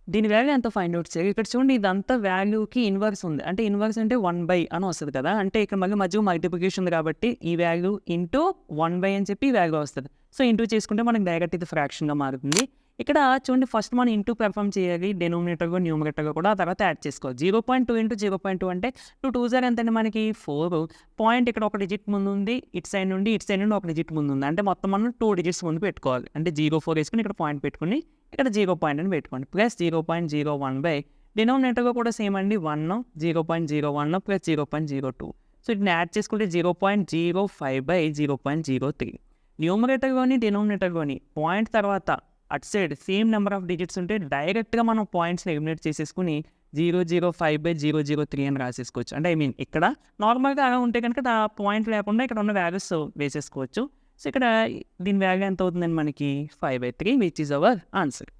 దీని వాల్యూ ఎంతో find out చేయాలి. ఇక్కడ చూడండి ఇదంతా వాల్యూకి ఇన్వర్స్ ఉంది. అంటే ఇన్వర్స్ అంటే 1/, అని వస్తది కదా! అంటే ఇక్కడ మళ్ళీ మధ్యలో మల్టిప్లికేషన్ ఉంది కాబట్టి ఈ వాల్యూ ఇంటూ 1/, అని చెప్పి ఈ వాల్యూ వస్తది. సో, ఇంటూ చేసుకుంటే మనకు డైరెక్ట్ ఇది ఫ్రాక్షన్‌గా మారుతుంది. ఇక్కడ చూడండి ఫస్ట్ మనం ఇంటూ పెర్ఫార్మ్ చేయాలి. డినామినేటర్‌గా, న్యూమరేటర్‌గా కూడా ఆ తర్వాత యాడ్ చేసుకోవాలి. 0.2 ఇంటూ 0.2 అంటే 2 2s ఆర్ ఎంతండి మనకి 4. పాయింట్ ఇక్కడ ఒక డిజిట్ ముందుంది. ఇటు సైడ్ నుండి ఒక డిజిట్ ముందుంది. అంటే మొత్తం మనం 2 డిజిట్స్ ముందు పెట్టుకోవాలి. అంటే 04 వేసుకొని ఇక్కడ పాయింట్ పెట్టుకొని ఇక్కడ 0 పాయింట్ అని పెట్టుకోండి. ప్లస్ 0.01 డినామినేటర్‌గా కూడా సేమ్ అండి 1, 0.01 ప్లస్ 0.02. సో, వీటిని యాడ్ చేసుకుంటే 0.05/0.03. న్యూమరేటర్‌లోని, డినామినేటర్‌లోని పాయింట్ తర్వాత అటు side same number of digits ఉంటే డైరెక్ట్‌గా మనం పాయింట్స్‌ని ఎలిమినేట్ చేసేసుకొని 0.05/0.03 అని రాసేసుకోవచ్చు. అంటే ఇక్కడ నార్మల్‌గా అలా ఉంటే కనుక పాయింట్ లేకుండా ఇక్కడ ఉన్న వాల్యూస్ వేసేసుకోవచ్చు. సో, ఇక్కడ దీని వాల్యూ ఎంత అవుతుందండి మనకి 5/3, విచ్ ఈస్ అవర్ ఆన్సర్.